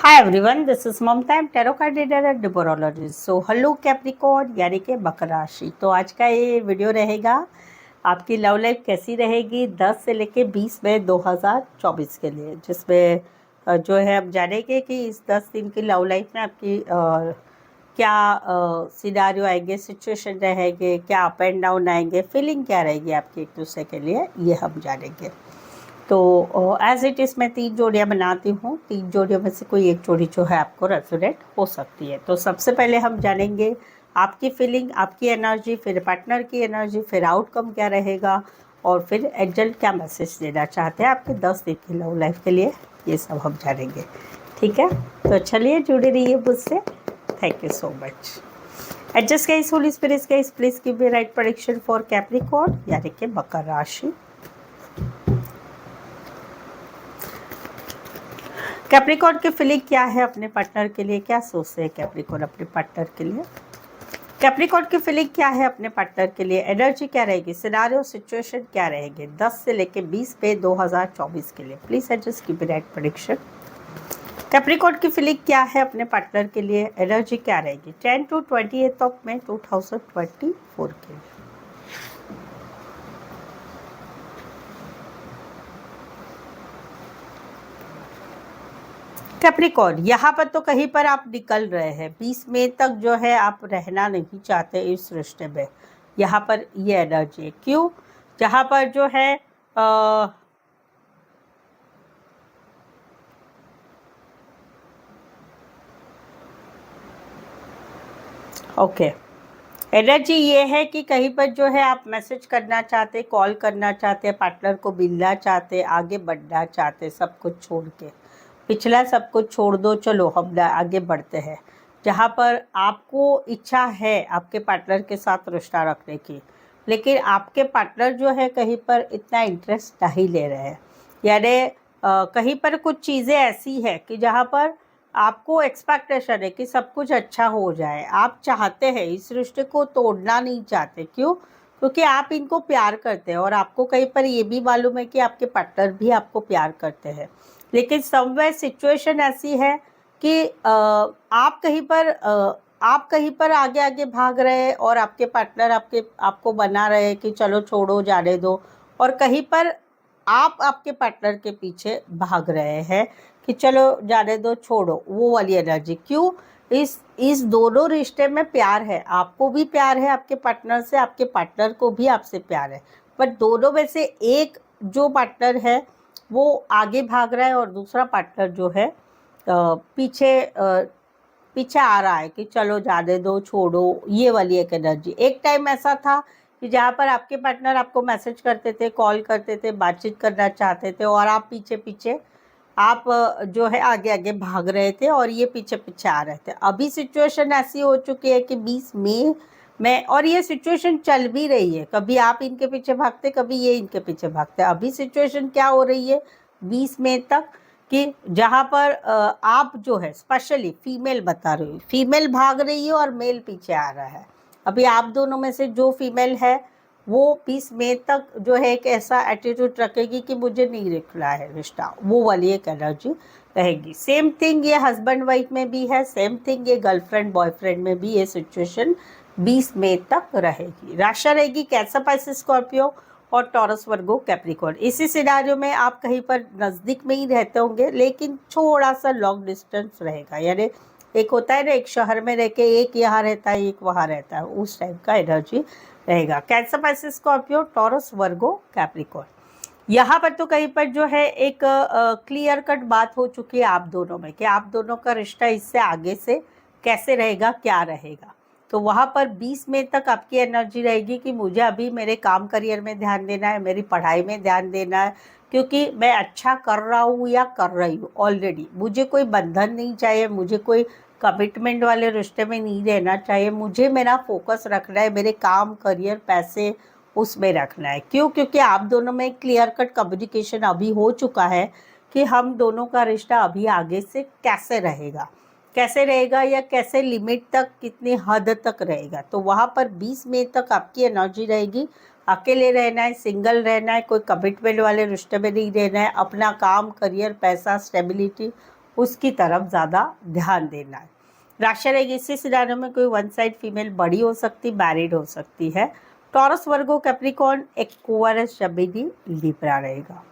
Hi everyone, this is Mamta, tarot card reader and numerologist. So hello Capricorn यानी कि मकर राशि। तो आज का ये वीडियो रहेगा आपकी लव लाइफ कैसी रहेगी 10 से लेके 20 मई 2024 के लिए, जिसमें जो है हम जानेंगे कि इस 10 दिन की लव लाइफ में आपकी क्या सिनारियो आएंगे, सिचुएशन रहेंगे, क्या अप एंड डाउन आएंगे, फीलिंग क्या रहेगी आपकी एक दूसरे के लिए, ये हम जानेंगे। तो एज इट इज़ मैं 3 जोड़ियाँ बनाती हूँ। 3 जोड़ियों में से कोई एक जोड़ी जो है आपको रेजोनेट हो सकती है। तो सबसे पहले हम जानेंगे आपकी फीलिंग, आपकी एनर्जी, फिर पार्टनर की एनर्जी, फिर आउटकम क्या रहेगा, और फिर एंजल क्या मैसेज देना चाहते हैं आपके 10 दिन की लव लाइफ के लिए, ये सब हम जानेंगे। ठीक है, तो चलिए जुड़े रहिए मुझसे। Thank you so much. Adjust guys, holy spirits guys, please give me right prediction for Capricorn यानी कि मकर राशि। कैप्रिकॉर्न की फीलिंग क्या है अपने पार्टनर के लिए, क्या सोचते हैं कैप्रिकॉर्न अपने पार्टनर के लिए। कैप्रिकॉर्न की फीलिंग क्या है अपने पार्टनर के लिए, एनर्जी क्या रहेगी, सिनारियो सिचुएशन क्या रहेंगे 10 से लेके 20 पे 2024 के लिए। Please adjust keep right prediction. Capricorn की फीलिंग क्या है अपने पार्टनर के लिए, एनर्जी क्या रहेगी 10 to 28 मई 2024 के लिए। कैप्रिकॉर्न, यहाँ पर तो कहीं पर आप निकल रहे हैं, 20 मई तक जो है आप रहना नहीं चाहते इस रिश्ते में। यहाँ पर ये एनर्जी है, क्यों, जहाँ पर जो है ओके, एनर्जी ये है कि कहीं पर जो है आप मैसेज करना चाहते, कॉल करना चाहते, पार्टनर को मिलना चाहते, आगे बढ़ना चाहते, सब कुछ छोड़ के, पिछला सब कुछ छोड़ दो, चलो हम आगे बढ़ते हैं। जहाँ पर आपको इच्छा है आपके पार्टनर के साथ रिश्ता रखने की, लेकिन आपके पार्टनर जो है कहीं पर इतना इंटरेस्ट नहीं ले रहे हैं, यानी कहीं पर कुछ चीज़ें ऐसी है कि जहाँ पर आपको एक्सपेक्टेशन है कि सब कुछ अच्छा हो जाए, आप चाहते हैं इस रिश्ते को तोड़ना नहीं चाहते। क्यों, क्योंकि आप इनको प्यार करते हैं और आपको कहीं पर ये भी मालूम है कि आपके पार्टनर भी आपको प्यार करते हैं, लेकिन समवेयर सिचुएशन ऐसी है कि आप कहीं पर आगे आगे भाग रहे हैं और आपके पार्टनर आपको बना रहे हैं कि चलो छोड़ो जाने दो, और कहीं पर आप आपके पार्टनर के पीछे भाग रहे हैं कि चलो जाने दो, छोड़ो, वो वाली एनर्जी। क्यों, इस दोनों रिश्ते में प्यार है, आपको भी प्यार है आपके पार्टनर से, आपके पार्टनर को भी आपसे प्यार है, पर दोनों में से एक जो पार्टनर है वो आगे भाग रहा है और दूसरा पार्टनर जो है पीछे आ रहा है कि चलो जाने दो, छोड़ो, ये वाली एक एनर्जी। एक टाइम ऐसा था कि जहाँ पर आपके पार्टनर आपको मैसेज करते थे, कॉल करते थे, बातचीत करना चाहते थे, और आप पीछे पीछे आप जो है आगे आगे भाग रहे थे और ये पीछे पीछे आ रहे थे। अभी सिचुएशन ऐसी हो चुकी है कि 20 मई में, और ये सिचुएशन चल भी रही है, कभी आप इनके पीछे भागते, कभी ये इनके पीछे भागते। अभी सिचुएशन क्या हो रही है 20 मई तक कि जहाँ पर आप जो है स्पेशली फीमेल बता रही हूँ, फीमेल भाग रही है और मेल पीछे आ रहा है। अभी आप दोनों में से जो फीमेल है वो 20 मई तक जो है एक ऐसा एटीट्यूड रखेगी कि मुझे नहीं दिख रहा है रिश्ता, वो वाली एक एनर्जी रहेगी। सेम थिंग ये हस्बैंड वाइफ में भी है, सेम थिंग ये गर्लफ्रेंड बॉयफ्रेंड में भी ये सिचुएशन 20 मई तक रहेगी। राशि रहेगी कैंसर, पाइसेस, स्कॉर्पियो और टॉरस, वर्गो, कैप्रिकॉर्न। इसी सिनारियो में आप कहीं पर नज़दीक में ही रहते होंगे, लेकिन थोड़ा सा लॉन्ग डिस्टेंस रहेगा, यानी एक होता है ना, एक शहर में रह के एक यहाँ रहता है एक वहाँ रहता है, उस टाइप का एनर्जी रहेगा। कैंसर, पाइसेस, स्कॉर्पियो, टॉरस, वर्गो, कैप्रिकॉर्न। यहाँ पर तो कहीं पर जो है एक क्लियर कट बात हो चुकी है आप दोनों में कि आप दोनों का रिश्ता इससे आगे से कैसे रहेगा, क्या रहेगा। तो वहाँ पर 20 मई तक आपकी एनर्जी रहेगी कि मुझे अभी मेरे काम करियर में ध्यान देना है, मेरी पढ़ाई में ध्यान देना है, क्योंकि मैं अच्छा कर रहा हूँ या कर रही हूँ ऑलरेडी, मुझे कोई बंधन नहीं चाहिए, मुझे कोई कमिटमेंट वाले रिश्ते में नहीं रहना चाहिए, मुझे मेरा फोकस रखना है, मेरे काम, करियर, पैसे उसमें रखना है। क्यों, क्योंकि आप दोनों में क्लियर कट कम्युनिकेशन अभी हो चुका है कि हम दोनों का रिश्ता अभी आगे से कैसे रहेगा, कैसे रहेगा, या कैसे लिमिट तक, कितनी हद तक रहेगा। तो वहाँ पर 20 मई तक आपकी एनर्जी रहेगी अकेले रहना है, सिंगल रहना है, कोई कमिटमेंट वाले रिश्ते में नहीं रहना है, अपना काम, करियर, पैसा, स्टेबिलिटी उसकी तरफ ज़्यादा ध्यान देना है। राशि रहेगी इसी सिनारियो में कोई वन साइड फीमेल बड़ी हो सकती, मैरिड हो सकती है। टॉरस, वर्गो, कैप्रिकॉर्न, एक्वारियस, जेमिनी, लिब्रा रहेगा।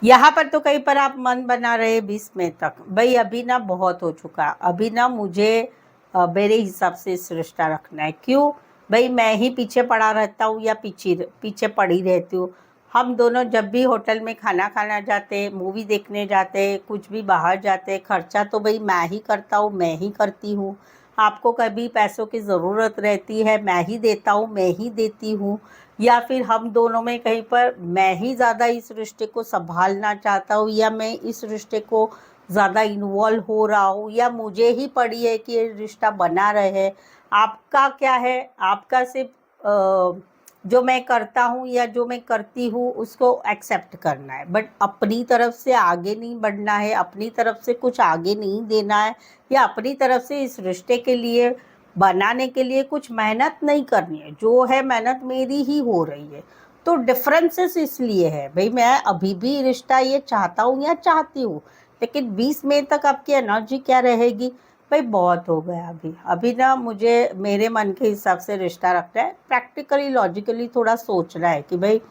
यहाँ पर तो कहीं पर आप मन बना रहे 20 मई तक, भाई अभी ना बहुत हो चुका, अभी ना मुझे मेरे हिसाब से इस रिश्ता रखना है। क्यों भाई, मैं ही पीछे पड़ा रहता हूँ या पीछे पड़ी रहती हूँ। हम दोनों जब भी होटल में खाना खाना जाते, मूवी देखने जाते, कुछ भी बाहर जाते, खर्चा तो भाई मैं ही करता हूँ, मैं ही करती हूँ। आपको कभी पैसों की ज़रूरत रहती है, मैं ही देता हूँ, मैं ही देती हूँ। या फिर हम दोनों में कहीं पर मैं ही ज़्यादा इस रिश्ते को संभालना चाहता हूँ, या मैं इस रिश्ते को ज़्यादा इन्वॉल्व हो रहा हूँ, या मुझे ही पड़ी है कि ये रिश्ता बना रहे। आपका क्या है, आपका सिर्फ जो मैं करता हूँ या जो मैं करती हूँ उसको एक्सेप्ट करना है, बट अपनी तरफ से आगे नहीं बढ़ना है, अपनी तरफ से कुछ आगे नहीं देना है, या अपनी तरफ से इस रिश्ते के लिए बनाने के लिए कुछ मेहनत नहीं करनी है। जो है मेहनत मेरी ही हो रही है। तो डिफरेंसेस इसलिए है भाई, मैं अभी भी रिश्ता ये चाहता हूँ या चाहती हूँ, लेकिन 20 मई तक आपकी एनर्जी क्या रहेगी, भाई बहुत हो गया अभी, अभी ना मुझे मेरे मन के हिसाब से रिश्ता रखना है। प्रैक्टिकली लॉजिकली थोड़ा सोचना है कि भाई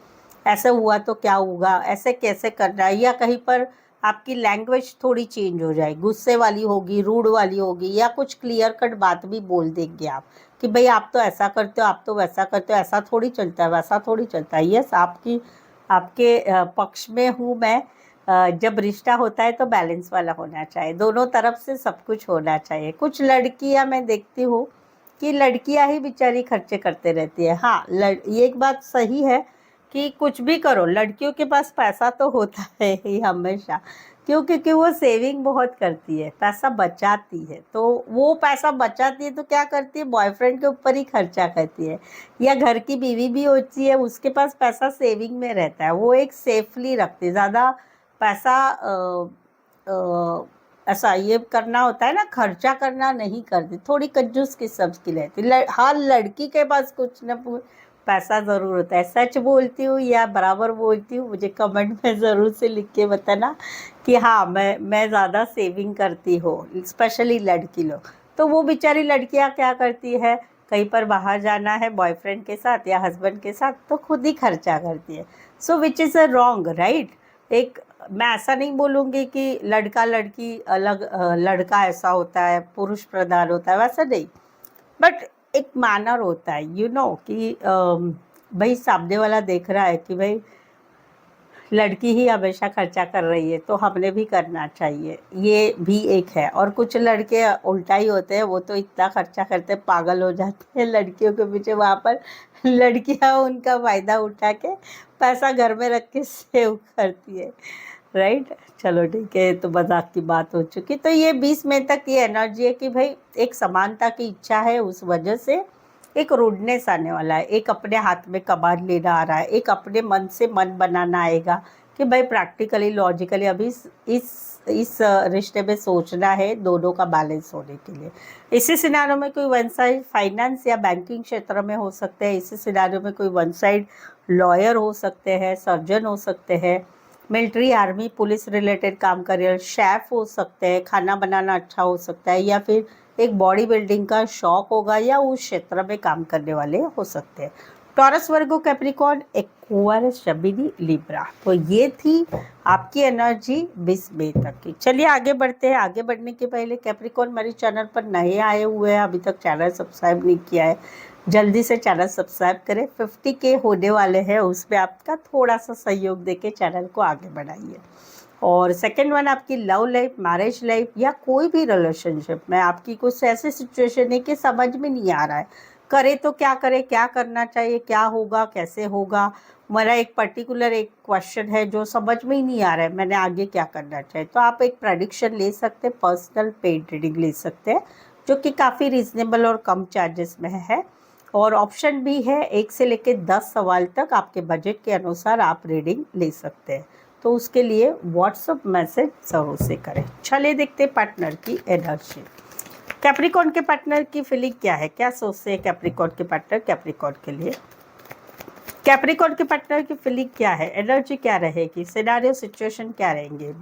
ऐसे हुआ तो क्या होगा, ऐसे कैसे करना है, या कहीं पर आपकी लैंग्वेज थोड़ी चेंज हो जाए, गुस्से वाली होगी, रूड वाली होगी, या कुछ क्लियर कट बात भी बोल देंगे आप कि भाई आप तो ऐसा करते हो, आप तो वैसा करते हो, ऐसा थोड़ी चलता है, वैसा थोड़ी चलता है। यस, आपके पक्ष में हूँ मैं। जब रिश्ता होता है तो बैलेंस वाला होना चाहिए, दोनों तरफ से सब कुछ होना चाहिए। कुछ लड़कियां मैं देखती हूँ कि लड़कियां ही बेचारी खर्चे करते रहती है। हाँ, ये एक बात सही है कि कुछ भी करो, लड़कियों के पास पैसा तो होता है ही हमेशा। क्यों? क्योंकि वो सेविंग बहुत करती है, पैसा बचाती है। तो वो पैसा बचाती है तो क्या करती है, बॉयफ्रेंड के ऊपर ही खर्चा करती है, या घर की बीवी भी होती है, उसके पास पैसा सेविंग में रहता है, वो एक सेफली रखती है। ज़्यादा पैसा ऐसा ये करना होता है ना, खर्चा करना नहीं करती, थोड़ी कंजूस किस्म की रहती। हर लड़की के पास कुछ न कुछ पैसा ज़रूर होता है। सच बोलती हूँ या बराबर बोलती हूँ, मुझे कमेंट में ज़रूर से लिख के बताना कि हाँ मैं ज़्यादा सेविंग करती हूँ, स्पेशली लड़की लोग। तो वो बेचारी लड़कियाँ क्या करती है, कहीं पर बाहर जाना है बॉयफ्रेंड के साथ या हस्बैंड के साथ तो खुद ही खर्चा करती है। So which is a wrong, right. एक, मैं ऐसा नहीं बोलूँगी कि लड़का लड़की अलग, लड़का ऐसा होता है, पुरुष प्रधान होता है, वैसा नहीं, बट एक मैनर होता है, कि भाई सामने वाला देख रहा है कि भाई लड़की ही हमेशा खर्चा कर रही है तो हमने भी करना चाहिए, ये भी एक है। और कुछ लड़के उल्टा ही होते हैं, वो तो इतना खर्चा करते पागल हो जाते हैं लड़कियों के पीछे, वहाँ पर लड़कियाँ उनका फ़ायदा उठा के पैसा घर में रख के सेव करती है, राइट। चलो ठीक है, तो मजाक की बात हो चुकी। तो ये 20 मई तक ये एनर्जी है कि भाई एक समानता की इच्छा है, उस वजह से एक रूडनेस आने वाला है, एक अपने हाथ में कमान लेना आ रहा है, एक अपने मन से मन बनाना आएगा कि भाई प्रैक्टिकली लॉजिकली अभी इस रिश्ते में सोचना है दोनों का बैलेंस होने के लिए। इसी सिनारियो में कोई वन साइड फाइनेंस या बैंकिंग क्षेत्र में हो सकते हैं, इसी सिनारियो में कोई वन साइड लॉयर हो सकते हैं, सर्जन हो सकते हैं, मिलिट्री, आर्मी, पुलिस रिलेटेड काम कर रहे, शेफ हो सकते हैं, खाना बनाना अच्छा हो सकता है, या फिर एक बॉडी बिल्डिंग का शौक होगा, या उस क्षेत्र में काम करने वाले हो सकते हैं। टॉरस, वर्गो, कैप्रिकॉर्न, एक्वारियस, जेमिनी, लिब्रा। तो ये थी आपकी एनर्जी 20 मई तक की। चलिए आगे बढ़ते हैं। आगे बढ़ने के पहले कैप्रिकॉर्न मेरे चैनल पर नए आए हुए हैं, अभी तक चैनल सब्सक्राइब नहीं किया है, जल्दी से चैनल सब्सक्राइब करें। 50K होने वाले हैं, उसमें आपका थोड़ा सा सहयोग देके चैनल को आगे बढ़ाइए। और सेकंड वन, आपकी लव लाइफ, मैरिज लाइफ या कोई भी रिलेशनशिप में आपकी कुछ ऐसी सिचुएशन है कि समझ में नहीं आ रहा है, करे तो क्या करे, क्या करना चाहिए, क्या होगा, कैसे होगा। मेरा एक पर्टिकुलर एक क्वेश्चन है जो समझ में ही नहीं आ रहा है, मैंने आगे क्या करना चाहिए। तो आप एक प्रेडिक्शन ले सकते हैं, पर्सनल पेड रीडिंग ले सकते हैं, जो कि काफ़ी रीजनेबल और कम चार्जेस में है। और ऑप्शन भी है, 1 से लेकर 10 सवाल तक आपके बजट के अनुसार आप रीडिंग ले सकते हैं। तो उसके लिए व्हाट्सअप मैसेज ज़रूर से करें। चलिए देखते हैं पार्टनर की एनर्जी। कैप्रिकॉर्न के पार्टनर की फीलिंग क्या है, क्या सोचते हैं कैप्रिकॉर्न के पार्टनर कैप्रिकॉर्न के लिए। कैप्रिकॉर्न के पार्टनर की फीलिंग क्या है, एनर्जी क्या रहेगी, सिनेरियो सिचुएशन क्या रहेंगे।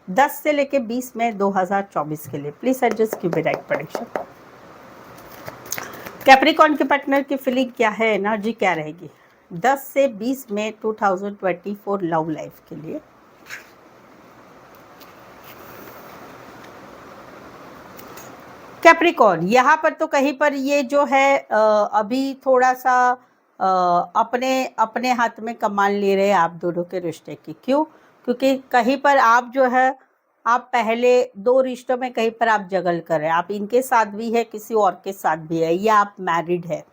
10 से लेके 20 मई 2024 के लिए। प्लीज एडजस्ट की राइट प्रेडिक्शन। कैप्रिकॉर्न के पार्टनर की फीलिंग क्या है, एनर्जी क्या रहेगी 10 से 20 मई 2024 लव लाइफ के लिए। कैप्रिकॉर्न यहाँ पर तो कहीं पर ये जो है अभी थोड़ा सा अपने अपने हाथ में कमान ले रहे हैं आप दोनों के रिश्ते की। क्यों? क्योंकि कहीं पर आप जो है आप पहले 2 रिश्तों में कहीं पर आप जगल कर रहे हैं। आप इनके साथ भी है, किसी और के साथ भी है, या आप मैरिड है,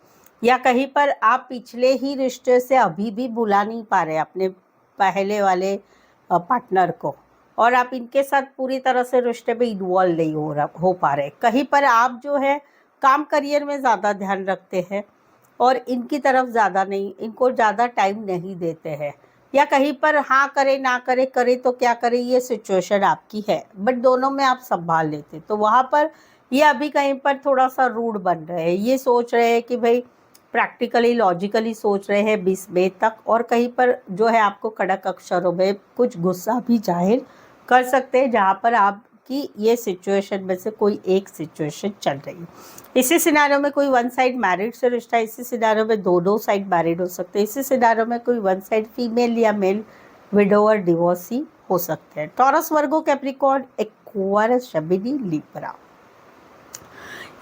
या कहीं पर आप पिछले ही रिश्ते से अभी भी भुला नहीं पा रहे अपने पहले वाले पार्टनर को, और आप इनके साथ पूरी तरह से रिश्ते में इन्वॉल्व नहीं हो पा रहे। कहीं पर आप जो है काम करियर में ज़्यादा ध्यान रखते हैं और इनकी तरफ ज़्यादा नहीं, इनको ज़्यादा टाइम नहीं देते हैं, या कहीं पर हाँ करे ना करे, करे तो क्या करे, ये सिचुएशन आपकी है, बट दोनों में आप संभाल लेते। तो वहाँ पर ये अभी कहीं पर थोड़ा सा रूड बन रहे हैं। ये सोच रहे हैं कि भाई प्रैक्टिकली लॉजिकली सोच रहे हैं 20 मई तक, और कहीं पर जो है आपको कड़क अक्षरों में कुछ गुस्सा भी जाहिर कर सकते हैं, जहाँ पर आपकी ये सिचुएशन में से कोई एक सिचुएशन चल रही है। इसी सिनारियों में कोई वन साइड मैरिड से रिश्ता, इसी सिनारियों में दो साइड मैरिड हो सकते हैं, इसी सिनारियों में कोई वन साइड फीमेल या मेल विडोवर डिवोर्सी हो सकते हैं। टॉरस, वर्गो, कैप्रिकॉर्न, एक्वारियस, जेमिनी, लिब्रा।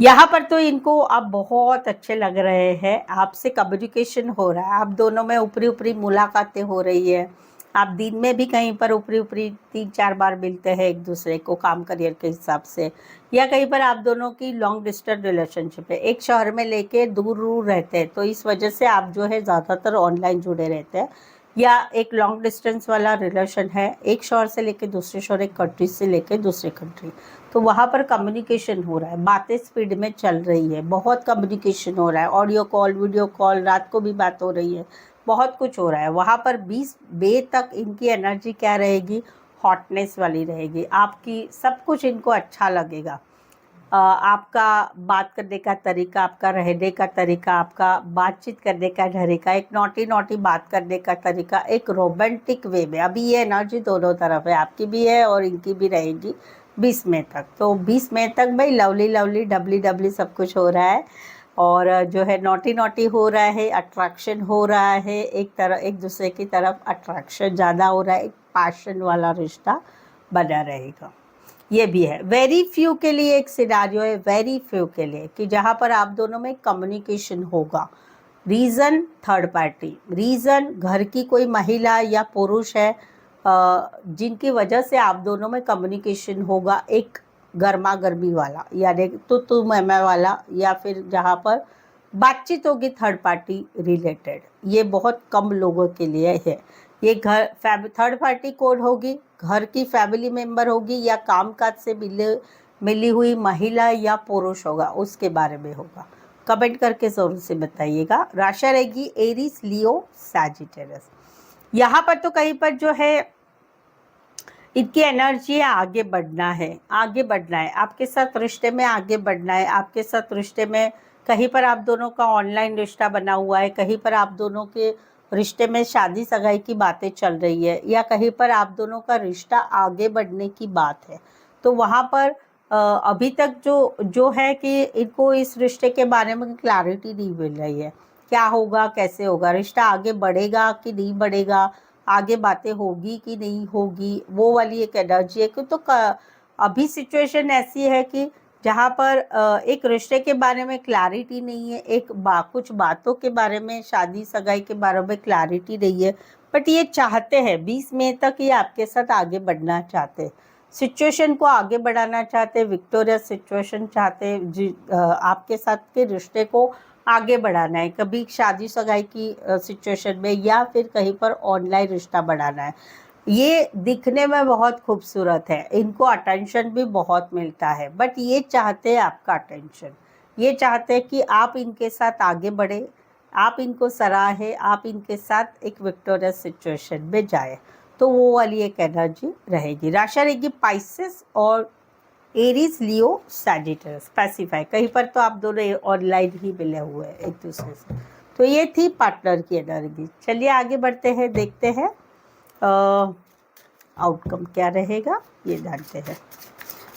यहाँ पर तो इनको आप बहुत अच्छे लग रहे हैं, आपसे कम्युनिकेशन हो रहा है, आप दोनों में ऊपरी ऊपरी मुलाकातें हो रही है, आप दिन में भी कहीं पर ऊपरी ऊपरी 3-4 बार मिलते हैं एक दूसरे को काम करियर के हिसाब से, या कहीं पर आप दोनों की लॉन्ग डिस्टेंस रिलेशनशिप है, एक शहर में लेके दूर दूर रहते हैं, तो इस वजह से आप जो है ज़्यादातर ऑनलाइन जुड़े रहते हैं, या एक लॉन्ग डिस्टेंस वाला रिलेशन है, एक शहर से लेके दूसरे शहर, एक कंट्री से लेके दूसरे कंट्री, तो वहाँ पर कम्युनिकेशन हो रहा है, बातें स्पीड में चल रही है, बहुत कम्युनिकेशन हो रहा है, ऑडियो कॉल, वीडियो कॉल, रात को भी बात हो रही है, बहुत कुछ हो रहा है। वहाँ पर 20 मई तक इनकी एनर्जी क्या रहेगी, हॉटनेस वाली रहेगी, आपकी सब कुछ इनको अच्छा लगेगा। आपका बात करने का तरीका, आपका रहने का तरीका, आपका बातचीत करने का तरीका, एक नॉटी नॉटी बात करने का तरीका, एक रोमांटिक वे में, अभी ये एनर्जी दोनों तरफ है, आपकी भी है और इनकी भी रहेगी 20 मई तक। तो 20 मई तक भाई लवली लवली डबली डबली सब कुछ हो रहा है, और जो है नॉटी नॉटी हो रहा है, अट्रैक्शन हो रहा है, एक दूसरे की तरफ अट्रैक्शन ज़्यादा हो रहा है, एक पैशन वाला रिश्ता बना रहेगा। ये भी है। वेरी फ्यू के लिए एक सिनारियो है, वेरी फ्यू के लिए, कि जहाँ पर आप दोनों में कम्युनिकेशन होगा। रीज़न थर्ड पार्टी, रीज़न घर की कोई महिला या पुरुष है जिनकी वजह से आप दोनों में कम्युनिकेशन होगा, एक गर्मा गर्मी वाला, यानी तू मैं वाला, या फिर जहाँ पर बातचीत होगी थर्ड पार्टी रिलेटेड। ये बहुत कम लोगों के लिए है। ये थर्ड पार्टी कौन होगी, घर की फैमिली मेंबर होगी, या कामकाज से मिली हुई महिला या पुरुष होगा, उसके बारे में होगा। कमेंट करके ज़रूर से बताइएगा। राशि रहेगी एरीज, लियो, सैजिटेरियस। यहाँ पर तो कहीं पर जो है इनकी एनर्जी है आगे बढ़ना है, आगे बढ़ना है, आपके साथ रिश्ते में आगे बढ़ना है, आपके साथ रिश्ते में कहीं पर आप दोनों का ऑनलाइन रिश्ता बना हुआ है, कहीं पर आप दोनों के रिश्ते में शादी सगाई की बातें चल रही है, या कहीं पर आप दोनों का रिश्ता आगे बढ़ने की बात है। तो वहाँ पर अभी तक जो है कि इनको इस रिश्ते के बारे में क्लैरिटी नहीं मिल रही है, क्या होगा, कैसे होगा, रिश्ता आगे बढ़ेगा कि नहीं बढ़ेगा, आगे बातें होगी कि नहीं होगी, वो वाली एक एनर्जी है कि तो अभी सिचुएशन ऐसी है कि जहाँ पर एक रिश्ते के बारे में क्लैरिटी नहीं है, कुछ बातों के बारे में, शादी सगाई के बारे में क्लैरिटी नहीं है, बट ये चाहते हैं 20 मई तक ये आपके साथ आगे बढ़ना चाहते हैं, सिचुएशन को आगे बढ़ाना चाहते हैं, विक्टोरियस सिचुएशन चाहते हैं, आपके साथ के रिश्ते को आगे बढ़ाना है, कभी शादी सगाई की सिचुएशन में, या फिर कहीं पर ऑनलाइन रिश्ता बढ़ाना है। ये दिखने में बहुत खूबसूरत है, इनको अटेंशन भी बहुत मिलता है, बट ये चाहते हैं आपका अटेंशन, ये चाहते हैं कि आप इनके साथ आगे बढ़े, आप इनको सराहे, आप इनके साथ एक विक्टोरियस सिचुएशन में जाए। तो वो वाली एक एनर्जी रहेगी। राशि रहेगी पाइसेस और एरीज, लियो, सैजिटेरियस। स्पेसिफाई कहीं पर तो आप दोनों ऑनलाइन ही मिले हुए हैं एक दूसरे से। तो ये थी पार्टनर की एनर्जी। चलिए आगे बढ़ते हैं, देखते हैं आउटकम क्या रहेगा ये जानते हैं।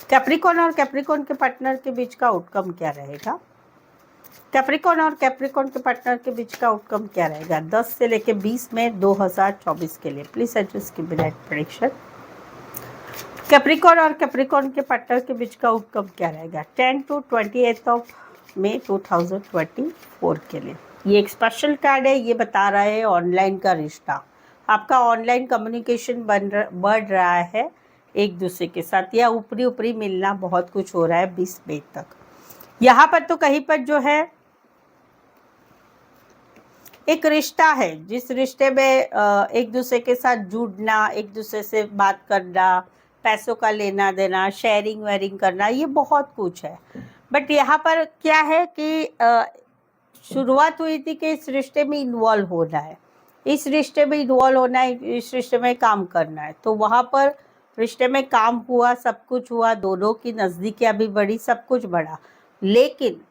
कैप्रिकॉर्न और कैप्रिकॉर्न के पार्टनर के बीच का आउटकम क्या रहेगा? कैप्रिकॉर्न और कैप्रिकॉर्न के पार्टनर के बीच का आउटकम क्या रहेगा 10 से लेके 20 मई 2024 के लिए? प्लीज एडजस्ट की मिनट प्रेडिक्शन। कैप्रिकॉर्न और कैप्रिकॉर्न के पार्टनर के बीच का आउटकम क्या रहेगा 10 to 28 ऑफ मई 2024 के लिए? ये एक स्पेशल कार्ड है, ये बता रहा है ऑनलाइन का रिश्ता, आपका ऑनलाइन कम्युनिकेशन बढ़ रहा है एक दूसरे के साथ, या ऊपरी ऊपरी मिलना बहुत कुछ हो रहा है 20 मई तक। यहाँ पर तो कहीं पर जो है एक रिश्ता है, जिस रिश्ते में एक दूसरे के साथ जुड़ना, एक दूसरे से बात करना, पैसों का लेना देना, शेयरिंग वेयरिंग करना, ये बहुत कुछ है। बट यहाँ पर क्या है कि शुरुआत हुई थी कि इस रिश्ते में इन्वॉल्व होना है, इस रिश्ते में इन्वॉल्व होना है, इस रिश्ते में काम करना है। तो वहाँ पर रिश्ते में काम हुआ, सब कुछ हुआ, दोनों की नज़दीकियाँ भी बढ़ी, सब कुछ बढ़ा। लेकिन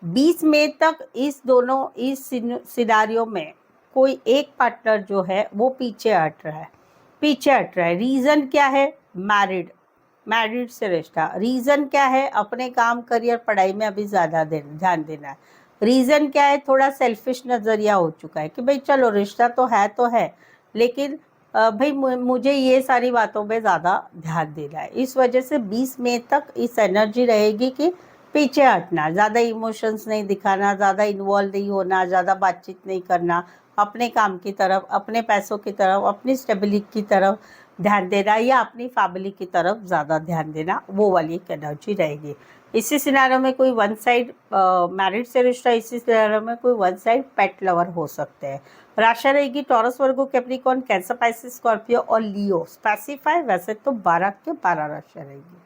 20 मई तक इस सिनारियो में कोई एक पार्टनर जो है वो पीछे हट रहा है। रीज़न क्या है? मैरिड से रिश्ता। रीज़न क्या है? अपने काम, करियर, पढ़ाई में अभी ज़्यादा ध्यान देना है। रीज़न क्या है? थोड़ा सेल्फिश नज़रिया हो चुका है कि भाई चलो रिश्ता तो है, लेकिन भाई मुझे ये सारी बातों में ज़्यादा ध्यान देना है। इस वजह से 20 मई तक इस एनर्जी रहेगी कि पीछे हटना, ज़्यादा इमोशंस नहीं दिखाना, ज़्यादा इन्वॉल्व नहीं होना, ज़्यादा बातचीत नहीं करना, अपने काम की तरफ, अपने पैसों की तरफ, अपनी स्टेबिलिटी की तरफ ध्यान देना, या अपनी फैमिली की तरफ ज़्यादा ध्यान देना, वो वाली एक एनर्जी रहेगी। इसी सिनारियो में कोई वन साइड मैरिड से रिश्ता, इसी सिनारियो में कोई वन साइड पेट लवर हो सकते हैं। राशि रहेगी टॉरस, वर्गो, कैप्रिकॉर्न, कैंसर, पाइसिस, स्कॉर्पियो और लियो। स्पेसिफाई वैसे तो 12 के 12 राशि रहेगी।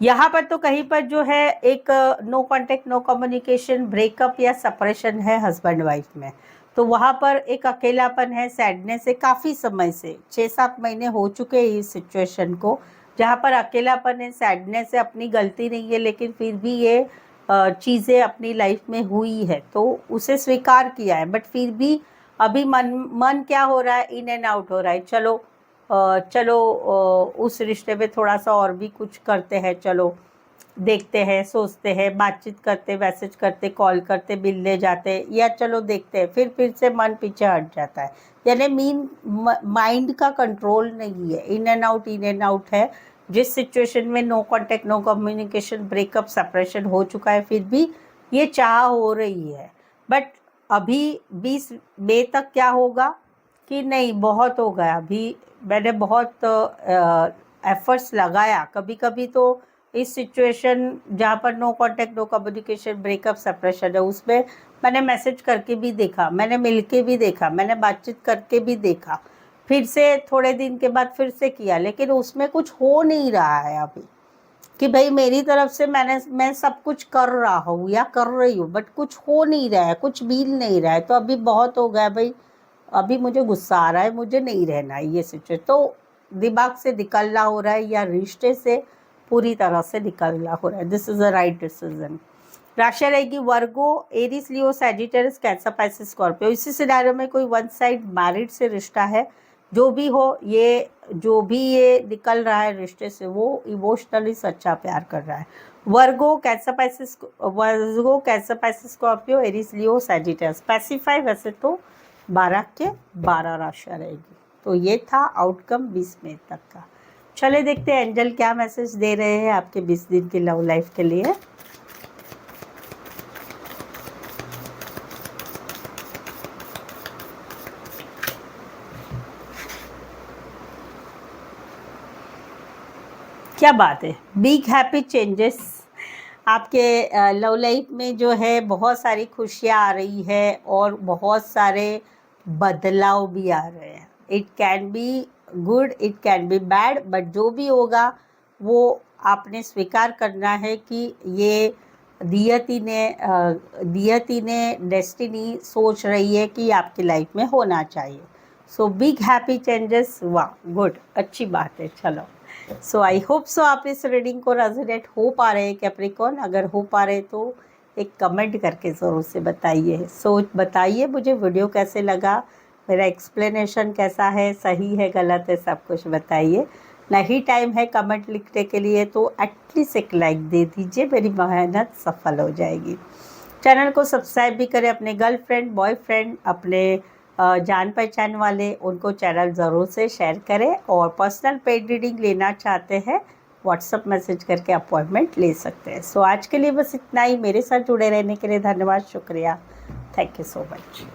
यहाँ पर तो कहीं पर जो है एक no contact, no communication, breakup या सेपरेशन है हस्बैंड वाइफ में। तो वहाँ पर एक अकेलापन है, सैडनेस है, काफ़ी समय से 6-7 महीने हो चुके हैं इस सिचुएशन को, जहाँ पर अकेलापन है, सैडनेस है, अपनी गलती नहीं है, लेकिन फिर भी ये चीज़ें अपनी लाइफ में हुई है तो उसे स्वीकार किया है। बट फिर भी अभी मन क्या हो रहा है? इन एंड आउट हो रहा है। चलो उस रिश्ते में थोड़ा सा और भी कुछ करते हैं, चलो देखते हैं, सोचते हैं, बातचीत करते, मैसेज करते, कॉल करते, मिलने जाते, या चलो देखते हैं, फिर से मन पीछे हट जाता है। यानी माइंड का कंट्रोल नहीं है, इन एंड आउट है। जिस सिचुएशन में no contact, no communication, breakup, separation हो चुका है, फिर भी ये चाह हो रही है। बट अभी 20 मई तक क्या होगा कि नहीं, बहुत हो गया, अभी मैंने बहुत एफर्ट्स लगाया। कभी कभी तो इस सिचुएशन जहाँ पर no contact, no communication, breakup, separation है, उसमें मैंने मैसेज करके भी देखा, मैंने मिल के भी देखा, मैंने बातचीत करके भी देखा, फिर से थोड़े दिन के बाद फिर से किया, लेकिन उसमें कुछ हो नहीं रहा है अभी कि भाई मेरी तरफ से मैं सब कुछ कर रहा हूँ या कर रही हूँ, बट कुछ हो नहीं रहा है, कुछ मिल नहीं रहा है। तो अभी बहुत हो गया भाई, अभी मुझे गुस्सा आ रहा है, मुझे नहीं रहना है ये सिचुएशन। तो दिमाग से निकलना हो रहा है या रिश्ते से पूरी तरह से निकलना हो रहा है। This is a right decision. राशि रहेगी वर्गो, एरीज, लियो, सैजिटेरियस, कैंसर, पाइसिस, स्कॉर्पियो। इसी सिनारियो में कोई वन साइड मैरिड से रिश्ता है, जो भी हो, ये जो भी ये निकल रहा है रिश्ते से, वो इमोशनली सच्चा प्यार कर रहा है। वर्गो, कैंसर, पाइसिस, स्कॉर्पियो, एरीज, लियो, सैजिटेरियस। स्पेसिफाई वैसे तो 12 के 12 राशि रहेगी। तो ये था आउटकम 20 मई तक का। चले देखते हैं एंजल क्या मैसेज दे रहे हैं आपके 20 दिन की लव लाइफ के लिए। क्या बात है, बिग हैप्पी चेंजेस आपके लव लाइफ में जो है, बहुत सारी खुशियाँ आ रही है और बहुत सारे बदलाव भी आ रहे हैं। It can be good, it can be bad, but जो भी होगा वो आपने स्वीकार करना है कि ये नियति ने डेस्टिनी सोच रही है कि आपकी लाइफ में होना चाहिए। सो बिग हैप्पी चेंजेस, वाह गुड, अच्छी बात है। चलो, सो आई होप सो आप इस रीडिंग को रेजोनेट हो पा रहे हैं कैप्रिकॉर्न। अगर हो पा रहे तो एक कमेंट करके ज़रूर से बताइए। सो बताइए मुझे वीडियो कैसे लगा, मेरा एक्सप्लेनेशन कैसा है, सही है गलत है, सब कुछ बताइए। नहीं टाइम है कमेंट लिखने के लिए तो एटलीस्ट एक लाइक दे दीजिए, मेरी मेहनत सफल हो जाएगी। चैनल को सब्सक्राइब भी करें। अपने गर्लफ्रेंड, बॉयफ्रेंड, अपने जान पहचान वाले, उनको चैनल ज़रूर से शेयर करें। और पर्सनल पेड रीडिंग लेना चाहते हैं, व्हाट्सअप मैसेज करके अपॉइंटमेंट ले सकते हैं। सो आज के लिए बस इतना ही। मेरे साथ जुड़े रहने के लिए धन्यवाद, शुक्रिया, थैंक यू सो मच।